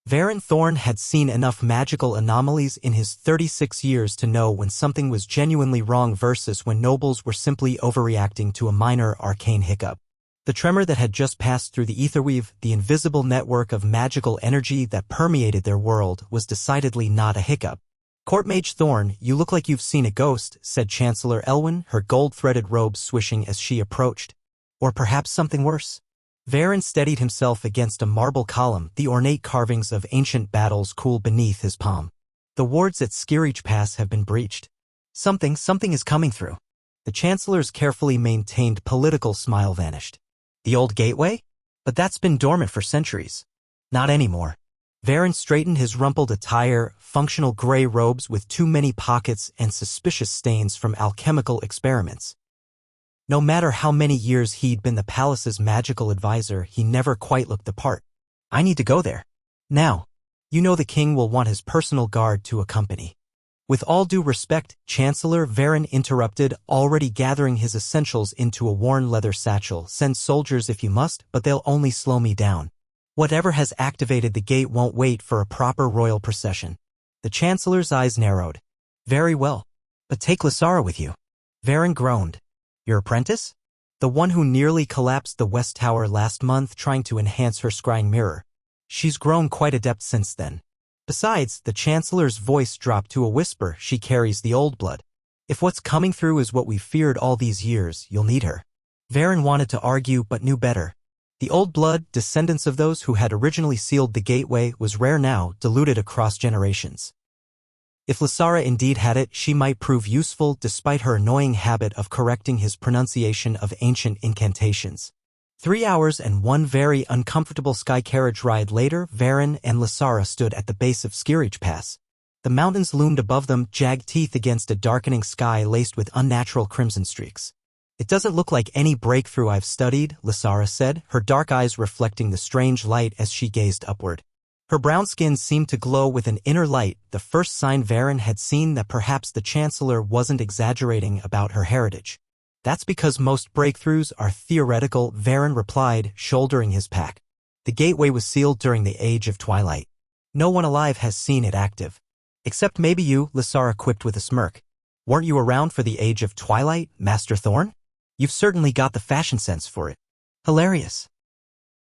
Varin Thorne had seen enough magical anomalies in his 36 years to know when something was genuinely wrong versus when nobles were simply overreacting to a minor arcane hiccup. The tremor that had just passed through the etherweave, the invisible network of magical energy that permeated their world, was decidedly not a hiccup. "Court Mage Thorne, you look like you've seen a ghost," said Chancellor Elwyn, her gold-threaded robes swishing as she approached. "Or perhaps something worse." Varin steadied himself against a marble column, the ornate carvings of ancient battles cool beneath his palm. "The wards at Skirich Pass have been breached. Something is coming through." The Chancellor's carefully maintained political smile vanished. "The old gateway? But that's been dormant for centuries." "Not anymore." Varin straightened his rumpled attire, functional gray robes with too many pockets and suspicious stains from alchemical experiments. No matter how many years he'd been the palace's magical advisor, he never quite looked the part. "I need to go there. Now. You know the king will want his personal guard to accompany." "With all due respect," Chancellor Varin interrupted, already gathering his essentials into a worn leather satchel. "Send soldiers if you must, but they'll only slow me down. Whatever has activated the gate won't wait for a proper royal procession." The Chancellor's eyes narrowed. "Very well. But take Lysara with you." Varin groaned. "Your apprentice? The one who nearly collapsed the West Tower last month trying to enhance her scrying mirror. She's grown quite adept since then. Besides," the Chancellor's voice dropped to a whisper, "she carries the old blood. If what's coming through is what we've feared all these years, you'll need her." Varin wanted to argue but knew better. The old blood, descendants of those who had originally sealed the gateway, was rare now, diluted across generations. If Lysara indeed had it, she might prove useful despite her annoying habit of correcting his pronunciation of ancient incantations. 3 hours and one very uncomfortable sky carriage ride later, Varin and Lysara stood at the base of Skirich Pass. The mountains loomed above them, jagged teeth against a darkening sky laced with unnatural crimson streaks. "It doesn't look like any breakthrough I've studied," Lysara said, her dark eyes reflecting the strange light as she gazed upward. Her brown skin seemed to glow with an inner light, the first sign Varin had seen that perhaps the Chancellor wasn't exaggerating about her heritage. "That's because most breakthroughs are theoretical," Varin replied, shouldering his pack. "The gateway was sealed during the Age of Twilight. No one alive has seen it active. Except maybe you," Lysara quipped with a smirk. "Weren't you around for the Age of Twilight, Master Thorne? You've certainly got the fashion sense for it." "Hilarious.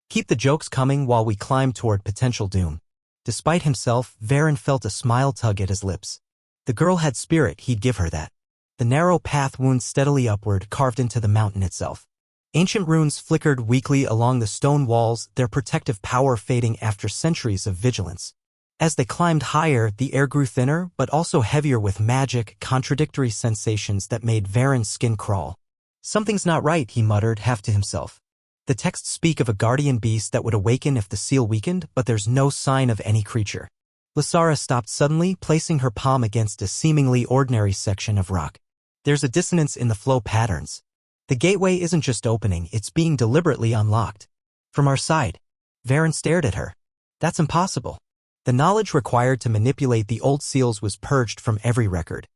Keep the jokes coming while we climb toward potential doom." Despite himself, Varin felt a smile tug at his lips. The girl had spirit, he'd give her that. The narrow path wound steadily upward, carved into the mountain itself. Ancient runes flickered weakly along the stone walls, their protective power fading after centuries of vigilance. As they climbed higher, the air grew thinner, but also heavier with magic, contradictory sensations that made Varin's skin crawl. "Something's not right," he muttered, half to himself. "The texts speak of a guardian beast that would awaken if the seal weakened, but there's no sign of any creature." Lysara stopped suddenly, placing her palm against a seemingly ordinary section of rock. "There's a dissonance in the flow patterns. The gateway isn't just opening, it's being deliberately unlocked. From our side." Varin stared at her. "That's impossible." The knowledge required to manipulate the old seals was purged from every record.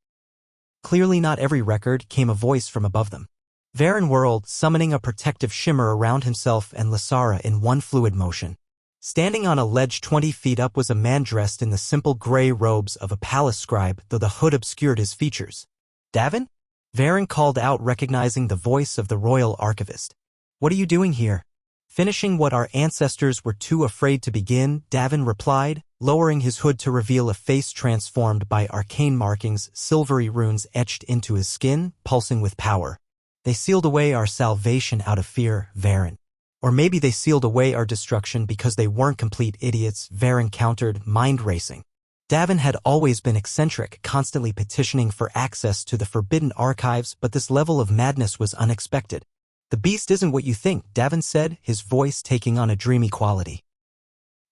Clearly not every record, came a voice from above them. Varin whirled, summoning a protective shimmer around himself and Lysara in one fluid motion. Standing on a ledge 20 feet up was a man dressed in the simple gray robes of a palace scribe, though the hood obscured his features. "Davin?" Varin called out, recognizing the voice of the royal archivist. "What are you doing here?" "Finishing what our ancestors were too afraid to begin," Davin replied, lowering his hood to reveal a face transformed by arcane markings, silvery runes etched into his skin, pulsing with power. "They sealed away our salvation out of fear, Varin. Or maybe they sealed away our destruction because they weren't complete idiots," Varin countered, mind racing. Davin had always been eccentric, constantly petitioning for access to the forbidden archives, but this level of madness was unexpected. "The beast isn't what you think," Davin said, his voice taking on a dreamy quality.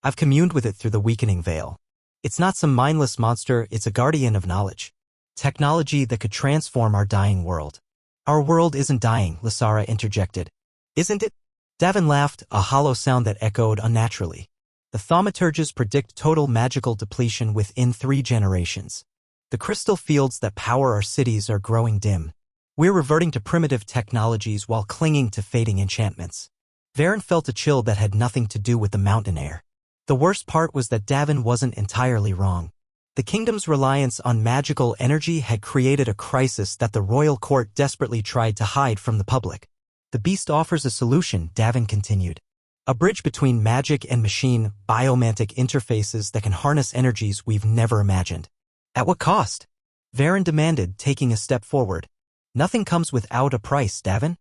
"I've communed with it through the weakening veil. It's not some mindless monster, it's a guardian of knowledge. Technology that could transform our dying world." "Our world isn't dying," Lysara interjected. "Isn't it?" Davin laughed, a hollow sound that echoed unnaturally. "The thaumaturges predict total magical depletion within 3 generations. The crystal fields that power our cities are growing dim. We're reverting to primitive technologies while clinging to fading enchantments." Varin felt a chill that had nothing to do with the mountain air. The worst part was that Davin wasn't entirely wrong. The kingdom's reliance on magical energy had created a crisis that the royal court desperately tried to hide from the public. The beast offers a solution, Davin continued. A bridge between magic and machine, biomantic interfaces that can harness energies we've never imagined. At what cost? Varin demanded, taking a step forward. Nothing comes without a price, Davin.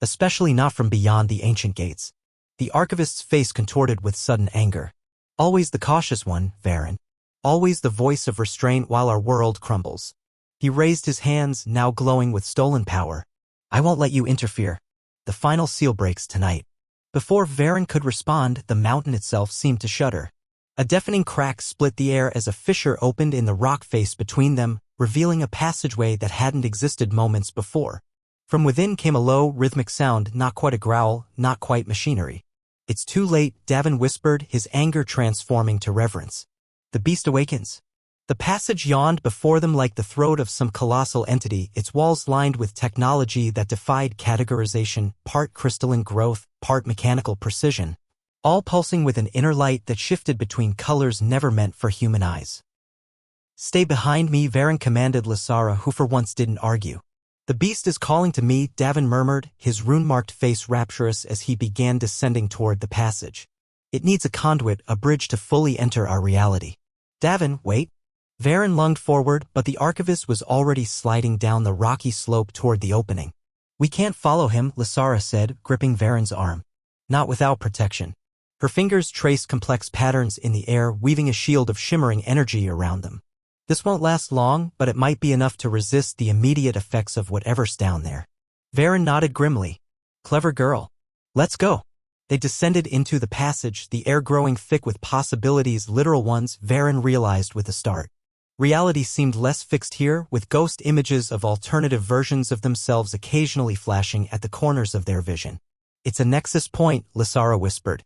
Especially not from beyond the ancient gates. The archivist's face contorted with sudden anger. Always the cautious one, Varin. Always the voice of restraint while our world crumbles. He raised his hands, now glowing with stolen power. I won't let you interfere. The final seal breaks tonight. Before Varin could respond, the mountain itself seemed to shudder. A deafening crack split the air as a fissure opened in the rock face between them, revealing a passageway that hadn't existed moments before. From within came a low, rhythmic sound, not quite a growl, not quite machinery. It's too late, Davin whispered, his anger transforming to reverence. The beast awakens. The passage yawned before them like the throat of some colossal entity, its walls lined with technology that defied categorization, part crystalline growth, part mechanical precision, all pulsing with an inner light that shifted between colors never meant for human eyes. Stay behind me, Varin commanded Lysara, who for once didn't argue. The beast is calling to me, Davin murmured, his rune-marked face rapturous as he began descending toward the passage. It needs a conduit, a bridge to fully enter our reality. Davin, wait. Varin lunged forward, but the archivist was already sliding down the rocky slope toward the opening. We can't follow him, Lysara said, gripping Varin's arm. Not without protection. Her fingers traced complex patterns in the air, weaving a shield of shimmering energy around them. This won't last long, but it might be enough to resist the immediate effects of whatever's down there. Varin nodded grimly. Clever girl. Let's go. They descended into the passage, the air growing thick with possibilities, literal ones, Varin realized with a start. Reality seemed less fixed here, with ghost images of alternative versions of themselves occasionally flashing at the corners of their vision. It's a nexus point, Lysara whispered.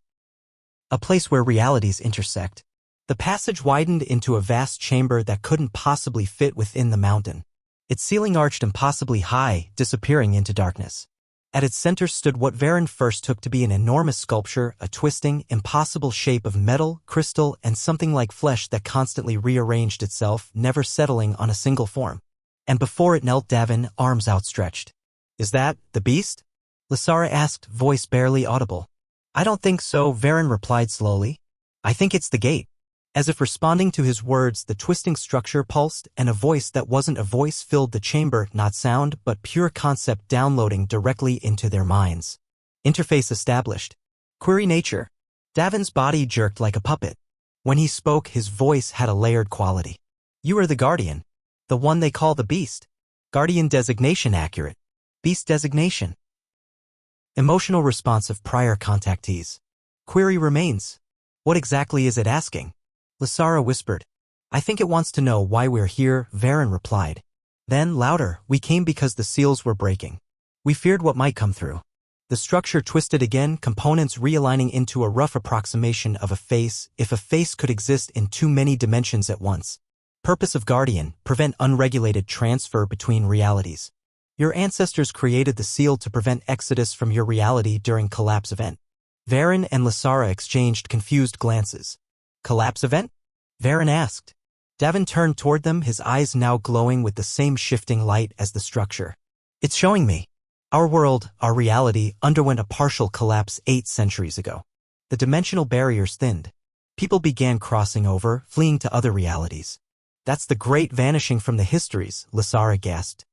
A place where realities intersect. The passage widened into a vast chamber that couldn't possibly fit within the mountain. Its ceiling arched impossibly high, disappearing into darkness. At its center stood what Varin first took to be an enormous sculpture, a twisting, impossible shape of metal, crystal, and something like flesh that constantly rearranged itself, never settling on a single form. And before it knelt Davin, arms outstretched. Is that the beast? Lysara asked, voice barely audible. I don't think so, Varin replied slowly. I think it's the gate. As if responding to his words, the twisting structure pulsed, and a voice that wasn't a voice filled the chamber, not sound, but pure concept downloading directly into their minds. Interface established. Query nature. Davin's body jerked like a puppet. When he spoke, his voice had a layered quality. You are the guardian. The one they call the beast. Guardian designation accurate. Beast designation. Emotional response of prior contactees. Query remains. What exactly is it asking? Lysara whispered. I think it wants to know why we're here, Varin replied. Then, louder, we came because the seals were breaking. We feared what might come through. The structure twisted again, components realigning into a rough approximation of a face, if a face could exist in too many dimensions at once. Purpose of Guardian, prevent unregulated transfer between realities. Your ancestors created the seal to prevent exodus from your reality during collapse event. Varin and Lysara exchanged confused glances. Collapse event? Varin asked. Davin turned toward them, his eyes now glowing with the same shifting light as the structure. It's showing me. Our world, our reality, underwent a partial collapse 8 centuries ago. The dimensional barriers thinned. People began crossing over, fleeing to other realities. That's the great vanishing from the histories, Lysara gasped.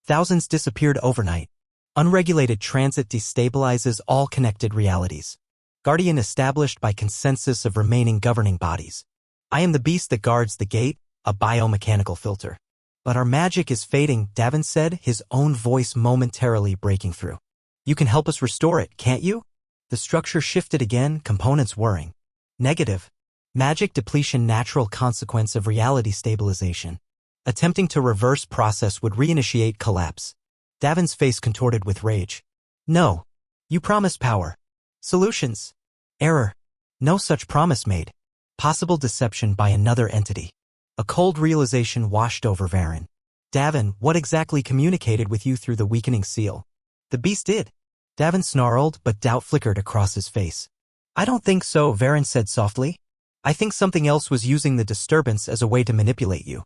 Thousands disappeared overnight. Unregulated transit destabilizes all connected realities. Guardian established by consensus of remaining governing bodies. I am the beast that guards the gate, a biomechanical filter. But our magic is fading, Davin said, his own voice momentarily breaking through. You can help us restore it, can't you? The structure shifted again, components whirring. Negative. Magic depletion, natural consequence of reality stabilization. Attempting to reverse process would reinitiate collapse. Davin's face contorted with rage. No. You promised power. Solutions. Error. No such promise made. Possible deception by another entity. A cold realization washed over Varin. Davin, what exactly communicated with you through the weakening seal? The beast did. Davin snarled, but doubt flickered across his face. I don't think so, Varin said softly. I think something else was using the disturbance as a way to manipulate you.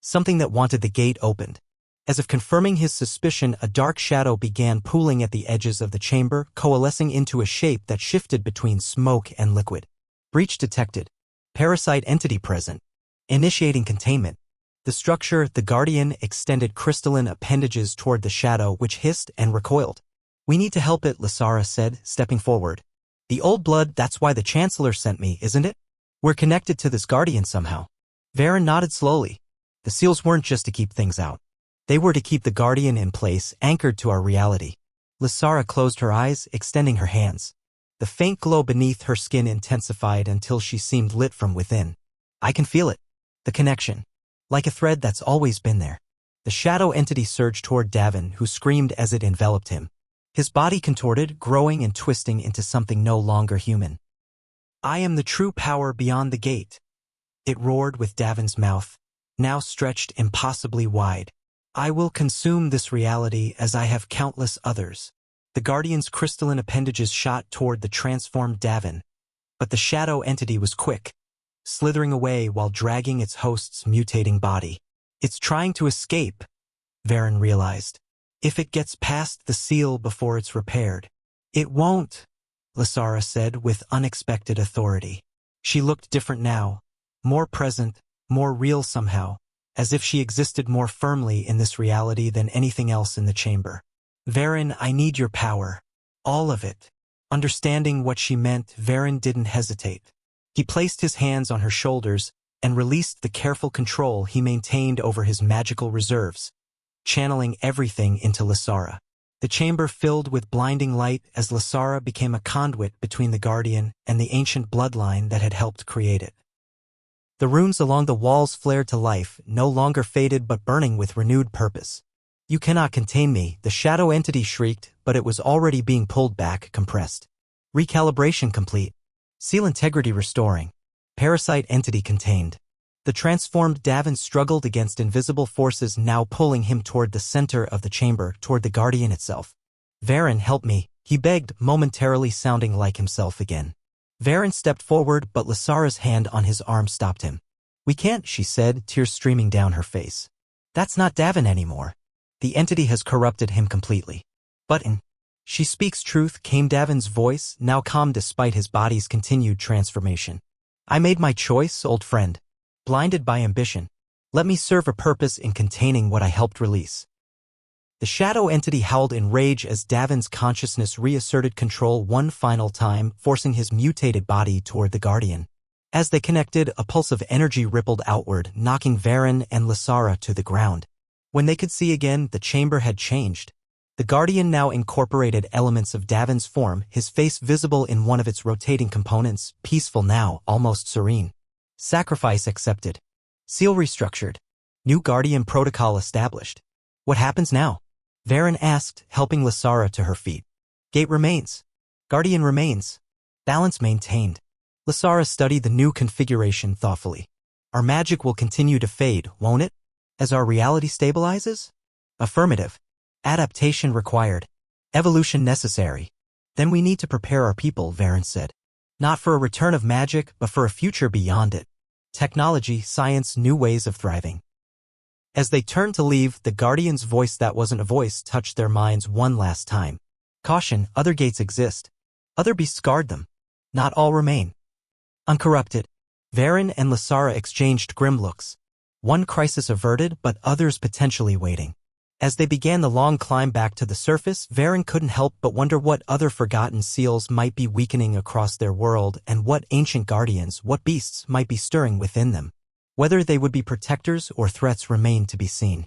Something that wanted the gate opened. As if confirming his suspicion, a dark shadow began pooling at the edges of the chamber, coalescing into a shape that shifted between smoke and liquid. Breach detected. Parasite entity present. Initiating containment. The structure, the Guardian, extended crystalline appendages toward the shadow, which hissed and recoiled. We need to help it, Lysara said, stepping forward. The old blood, that's why the Chancellor sent me, isn't it? We're connected to this Guardian somehow. Varin nodded slowly. The seals weren't just to keep things out. They were to keep the Guardian in place, anchored to our reality. Lysara closed her eyes, extending her hands. The faint glow beneath her skin intensified until she seemed lit from within. I can feel it. The connection. Like a thread that's always been there. The shadow entity surged toward Davin, who screamed as it enveloped him. His body contorted, growing and twisting into something no longer human. I am the true power beyond the gate. It roared with Davin's mouth, now stretched impossibly wide. I will consume this reality as I have countless others. The Guardian's crystalline appendages shot toward the transformed Davin, but the shadow entity was quick, slithering away while dragging its host's mutating body. It's trying to escape, Varin realized. If it gets past the seal before it's repaired. It won't, Lysara said with unexpected authority. She looked different now, more present, more real somehow, as if she existed more firmly in this reality than anything else in the chamber. Varin, I need your power. All of it. Understanding what she meant, Varin didn't hesitate. He placed his hands on her shoulders and released the careful control he maintained over his magical reserves, channeling everything into Lysara. The chamber filled with blinding light as Lysara became a conduit between the Guardian and the ancient bloodline that had helped create it. The runes along the walls flared to life, no longer faded but burning with renewed purpose. You cannot contain me, the shadow entity shrieked, but it was already being pulled back, compressed. Recalibration complete. Seal integrity restoring. Parasite entity contained. The transformed Davin struggled against invisible forces now pulling him toward the center of the chamber, toward the Guardian itself. Varin, help me, he begged, momentarily sounding like himself again. Varin stepped forward, but Lysara's hand on his arm stopped him. We can't, she said, tears streaming down her face. That's not Davin anymore. The entity has corrupted him completely. But she speaks truth, came Davin's voice, now calm despite his body's continued transformation. I made my choice, old friend. Blinded by ambition. Let me serve a purpose in containing what I helped release. The shadow entity howled in rage as Davin's consciousness reasserted control one final time, forcing his mutated body toward the Guardian. As they connected, a pulse of energy rippled outward, knocking Varin and Lysara to the ground. When they could see again, the chamber had changed. The Guardian now incorporated elements of Davin's form, his face visible in one of its rotating components, peaceful now, almost serene. Sacrifice accepted. Seal restructured. New Guardian protocol established. What happens now? Varin asked, helping Lysara to her feet. Gate remains. Guardian remains. Balance maintained. Lysara studied the new configuration thoughtfully. Our magic will continue to fade, won't it? As our reality stabilizes? Affirmative. Adaptation required. Evolution necessary. Then we need to prepare our people, Varin said. Not for a return of magic, but for a future beyond it. Technology, science, new ways of thriving. As they turned to leave, the Guardian's voice that wasn't a voice touched their minds one last time. Caution, other gates exist. Other beasts guard them. Not all remain. Uncorrupted. Varin and Lysara exchanged grim looks. One crisis averted, but others potentially waiting. As they began the long climb back to the surface, Varin couldn't help but wonder what other forgotten seals might be weakening across their world and what ancient guardians, what beasts might be stirring within them. Whether they would be protectors or threats remained to be seen.